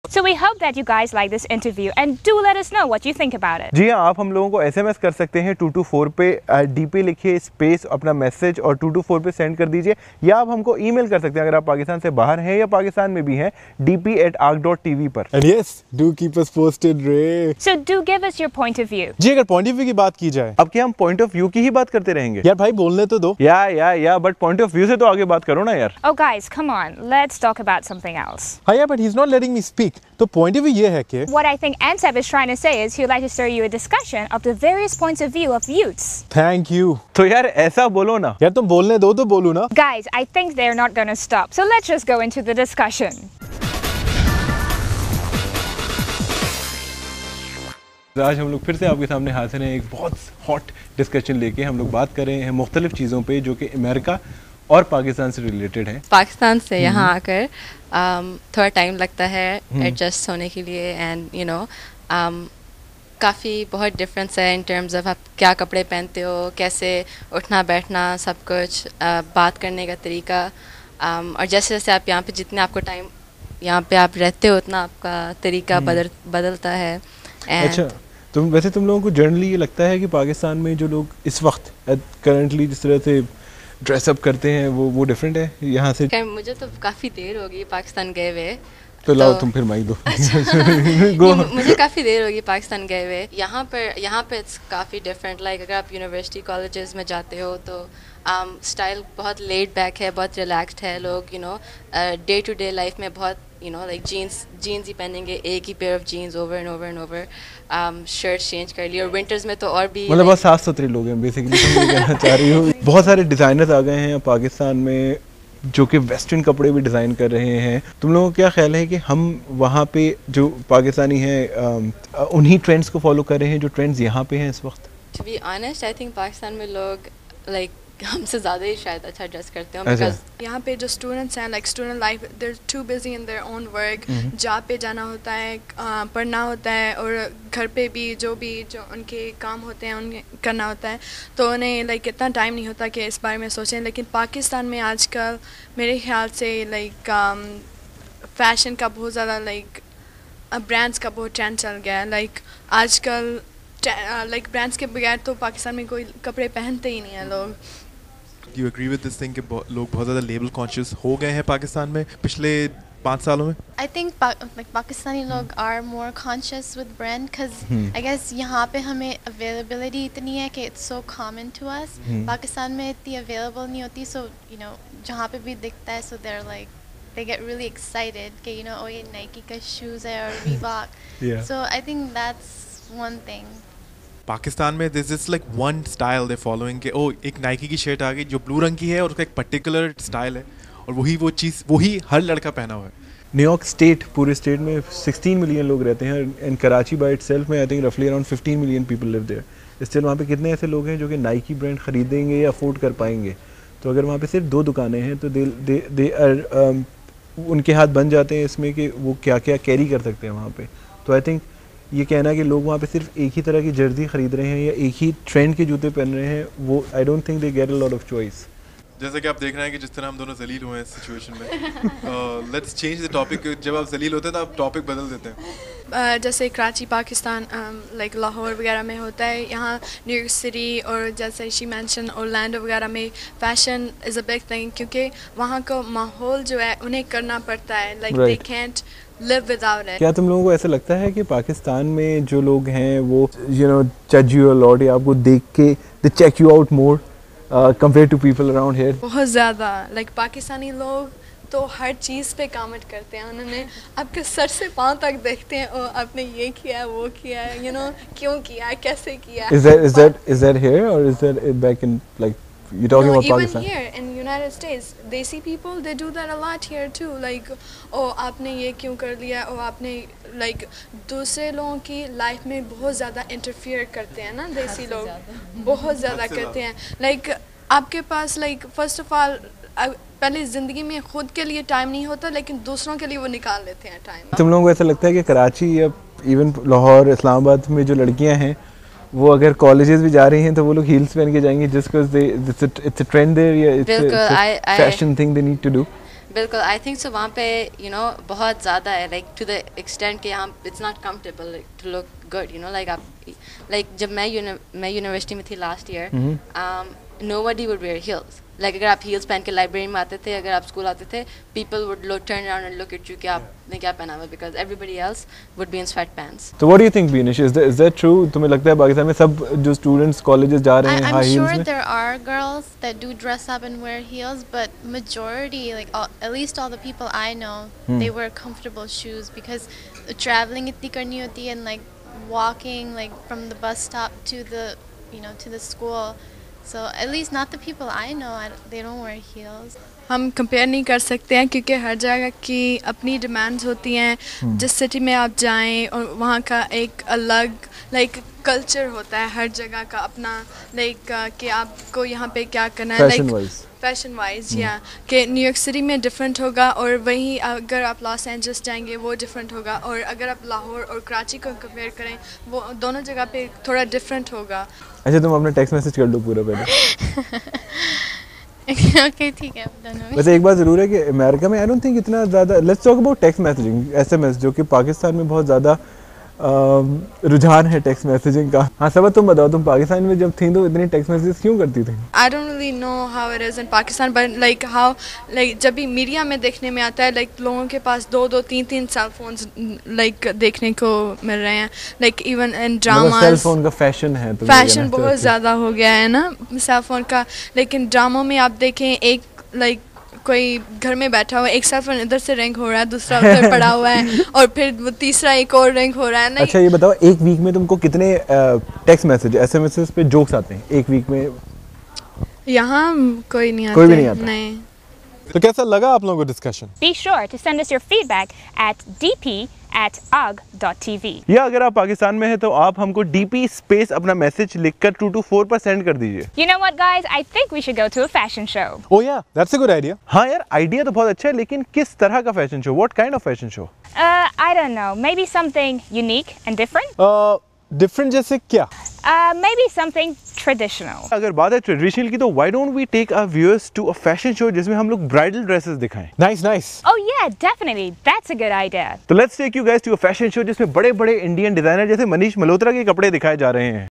So we hope that you guys like this interview and do let us know what you think about it. जी हाँ, आप हम लोगों को SMS कर सकते हैं 224 पे, DP लिखिए स्पेस अपना मैसेज और 224 पे सेंड कर दीजिए, या आप हमको ईमेल कर सकते हैं अगर आप पाकिस्तान से बाहर हैं या पाकिस्तान में भी हैं, dp@arc.tv पर. And yes, do keep us posted, Ray. So do give us your point of view. जी, अगर पॉइंट ऑफ व्यू की बात की जाए, अब क्या हम पॉइंट ऑफ व्यू की ही बात करते रहेंगे? यार भाई बोलने तो दो. या बट पॉइंट ऑफ व्यू से तो आगे बात करो ना यार. Oh guys, come on, let's talk about something else. हाँ यार, but he's not letting me speak. तो पॉइंट ऑफ व्यू ये है कि What I think Ansab is trying to say is he would like to start you a discussion of the various points of view of youths. Thank you. तो यार ऐसा बोलो ना. यार तुम बोलने दो तो बोलूँ ना. Guys, I think they're not going to stop. So let's just go into the discussion. आज हम लोग फिर से आपके सामने हाजिर हैं एक बहुत हॉट डिस्कशन लेके. हम लोग बात कर रहे हैं मुख्तलिफ चीज़ों पे जो कि अमेरिका और पाकिस्तान से रिलेटेड है. पाकिस्तान से यहाँ आकर थोड़ा टाइम लगता है एडजस्ट होने के लिए, एंड यू नो काफ़ी बहुत डिफरेंस है इन टर्म्स ऑफ आप क्या कपड़े पहनते हो, कैसे उठना बैठना, सब कुछ, बात करने का तरीका, और जैसे जैसे आप यहाँ पे जितने आपको टाइम यहाँ पे आप रहते हो उतना आपका तरीका बदलता है. अच्छा, तुम लोगों को जनरली ये लगता है कि पाकिस्तान में जो लोग इस वक्त करंटली जिस तरह से ड्रेसअप करते हैं वो डिफरेंट है यहाँ से? मुझे तो काफ़ी देर हो गई पाकिस्तान गए हुए. तो लाओ तुम फिर माइक दो. मुझे काफ़ी देर होगी पाकिस्तान गए हुए. यहाँ पे इट्स काफ़ी डिफरेंट. लाइक अगर आप यूनिवर्सिटी कॉलेजेस में जाते हो तो स्टाइल बहुत लेड बैक है, बहुत रिलैक्स्ड है. लोग you know day to day life में बहुत यू नो लाइक जीन्स ही पहनेंगे, एक ही pair of jeans over and over. Shirt change कर ली, और विंटर्स में तो और भी मतलब बहुत साफ सुथरे लोग हैं बेसिकली. कहना चाह रही हूँ बहुत सारे डिज़ाइनर्स आ गए हैं पाकिस्तान में जो कि वेस्टर्न कपड़े भी डिज़ाइन कर रहे हैं. तुम लोगों को क्या ख्याल है कि हम वहाँ पे जो पाकिस्तानी हैं उन्हीं ट्रेंड्स को फॉलो कर रहे हैं जो ट्रेंड्स यहाँ पे हैं इस वक्त? To be honest I think Pakistan में लोग लाइक हमसे ज़्यादा ही शायद अच्छा ड्रेस करते हैं, बिकॉज यहाँ पे जो स्टूडेंट्स हैं like student life they are too busy in their own work. Job पे जाना होता है, पढ़ना होता है, और घर पे भी जो उनके काम होते हैं उन्हें करना होता है, तो उन्हें लाइक इतना टाइम नहीं होता कि इस बारे में सोचें. लेकिन पाकिस्तान में आजकल मेरे ख्याल से लाइक फैशन का बहुत ज़्यादा लाइक ब्रांड्स का बहुत ट्रेंड चल गया है. लाइक आजकल लाइक ब्रांड्स के बगैर तो पाकिस्तान में कोई कपड़े पहनते ही नहीं हैं लोग. Do you agree with this thing कि लोग बहुत ज़्यादा लेबल कॉन्शियस हो गए हैं पाकिस्तान में पिछले 5 सालों में? I think like Pakistani लोग are more conscious with brand because I guess यहाँ पे हमें availability इतनी है कि it's so common to us. Pakistan में इतनी available नहीं होती, so you know जहाँ पे भी दिखता है so they're like they get really excited कि you know oh ये Nike का shoes है और Reebok. So I think that's one thing. Pakistan में this is like one style they following के ओ एक नाइकी की शर्ट आ गई जो ब्लू रंग की है और उसका एक पर्टिकुलर स्टाइल है और वही हर लड़का पहना हुआ है. न्यूयॉर्क स्टेट, पूरे स्टेट में 16 मिलियन लोग रहते हैं, एंड कराची बाय इटसेल्फ में आई थिंक रफली around 15 million people live there. Still वहाँ पे कितने ऐसे लोग हैं जो कि नाइकी ब्रांड खरीदेंगे या अफोर्ड कर पाएंगे? तो अगर वहाँ पे सिर्फ 2 दुकानें हैं तो दे आर उनके हाथ बन जाते हैं इसमें कि वो क्या क्या कैरी कर सकते हैं वहाँ पे. तो आई थिंक ये कहना कि लोग वहाँ पे सिर्फ एक ही तरह की जर्सी खरीद रहे हैं या एक ही ट्रेंड के जूते पहन रहे हैं, वो I don't think they get a lot of choice. जैसे कि आप देख रहे हैं कि जिस तरह हम दोनों जलील हुए हैं इस सिचुएशन में. Let's change the topic. जब आप जलील होते हैं तो आप टॉपिक बदल देते हैं. जैसे कराची पाकिस्तान लाइक लाहौर वगैरह में होता है, यहाँ न्यूयॉर्क सिटी और जैसे शी मेंशन ओरलैंडो वगैरह में fashion is a big thing, क्योंकि वहाँ का माहौल जो है उन्हें करना पड़ता है. Like they can't live without it. क्या तुम लोगों को ऐसा लगता है कि पाकिस्तान में जो लोग हैं वो यू नो जज यू अ लॉट या आपको देख के they check you out more compare to people around here? बहुत ज़्यादा. लाइक पाकिस्तानी लोग तो हर चीज़ पे कमेंट करते हैं. उन्होंने आपके सर से पाँव तक देखते हैं, और आपने ये किया वो किया, यू नो क्यों किया, कैसे किया. Is that here or is that back in like you're talking about Pakistan? Even here in United States, they see people, they do that a lot here too. Like, oh आपने ये क्यों कर लिया, और आपने like दूसरे लोगों की लाइफ में बहुत ज़्यादा इंटरफियर करते हैं ना देसी लोग, बहुत ज़्यादा करते हैं. Like आपके पास like first of all पहले ज़िंदगी में खुद के लिए टाइम नहीं होता, लेकिन दूसरों के लिए वो निकाल लेते हैं टाइम. तुम लोगों को ऐसा लगता है कि कराची या इवन लाहौर, इस्लामाबाद में जो लड़कियां हैं वो अगर कॉलेजेस भी जा रही हैं तो वो लोग हील्स पहन के जाएंगी just because it's a trend there या it's a fashion thing they need to do? بالکل آئی تھنک سو وہاں پہ یو نو بہت زیادہ ہے لائک ٹو دا ایکسٹینٹ کہ یہاں it's not comfortable to look good you know like آپ لائک جب میں یونیورسٹی میں تھی last year nobody would wear heels like اگر آپ ہیلز پہن کے لائبریری میں آتے تھے اگر آپ اسکول آتے تھے people would turn around and look at you کہ آپ نے کیا پہنا ہوا because everybody else would be in sweatpants. تو what do you think Binish is that true? تمہیں لگتا ہے پاکستان میں سب جو اسٹوڈنٹس کالجز جا رہے ہیں ہائی ہیلز میں؟ I'm sure there are girls that do dress up and wear heels, but majority, like at least all the people I know, they wear comfortable shoes because traveling itni karni hoti and like walking like from the bus stop to the to the school. So at least not the people I know, they don't wear heels. ہم compare نہیں کر سکتے ہیں کیونکہ ہر جگہ کی اپنی demands ہوتی ہیں. جس سٹی میں آپ جائیں اور وہاں کا ایک الگ لائک کلچر ہوتا ہے ہر جگہ کا اپنا لائک کہ آپ کو یہاں پہ کیا کرنا ہے لائک فیشن وائز یا کہ نیو یارک سٹی میں ڈفرینٹ ہوگا اور وہیں اگر آپ لاس اینجلس جائیں گے وہ ڈفرینٹ ہوگا اور اگر آپ لاہور اور کراچی کو کمپیئر کریں وہ دونوں جگہ پہ تھوڑا ڈفرینٹ ہوگا. اچھا تم اپنا ٹیکسٹ میسج کر لو پورا پہلے. اوکے ٹھیک ہے. ویسے ایک بات ضرور ہے کہ امریکہ میں آئی ڈونٹ تھنک اتنا زیادہ let's talk about text messaging S M S جو کہ پاکستان میں بہت زیادہ رجحان ہے ٹیکسٹ میسیجنگ کا. ہاں سبا تم بتاؤ تم پاکستان میں جب تھیں تو اتنی ٹیکسٹ میسیجز کیوں کرتی تھیں؟ I don't really know how it is in Pakistan but like how like جب بھی میڈیا میں دیکھنے میں آتا ہے لائک لوگوں کے پاس 2-3 سیل فونز لائک دیکھنے کو مل رہے ہیں like even in dramas. Cell phone کا فیشن ہے فیشن بہت زیادہ ہو گیا ہے نا سیل فون کا. لیکن ڈراموں میں آپ دیکھیں ایک لائک کوئی گھر میں بیٹھا ہوا ہے ایک سیل فون ادھر سے رنگ ہو رہا ہے دوسرا ادھر پڑا ہوا ہے اور پھر وہ تیسرا ایک اور رنگ ہو رہا ہے. اچھا یہ بتاؤ ایک ویک میں تم کو کتنے text message S M S پہ جوکس آتے ہیں ایک ویک میں؟ یہاں کوئی نہیں آتا. نہیں. تو کیسا لگا آپ لوگوں کو discussion? Be sure to send us your feedback at dp@ugg.tv. یا اگر آپ پاکستان میں ہیں تو آپ ہم کو ڈی پی اسپیس اپنا میسج لکھ کر 2 to 4 پر سینڈ کر دیجیے. You know what guys, I think we should go to a fashion show. Oh yeah, that's a good idea. ہاں یار آئیڈیا تو بہت اچھا ہے لیکن کس طرح کا fashion show? What kind of fashion show? I don't know, maybe something unique and different? Different جیسے کیا؟ Maybe something traditional. اگر بات ہے ٹریڈیشنل کی تو why don't we take our viewers to a fashion show جس میں ہم لوگ برائڈل ڈریسز دکھائیں؟ Nice nice. Oh yeah, definitely. That's a good idea. تو let's take you guys to a fashion show جس میں بڑے بڑے انڈین ڈیزائنر جیسے منیش ملہوترا کے کپڑے دکھائے جا رہے ہیں.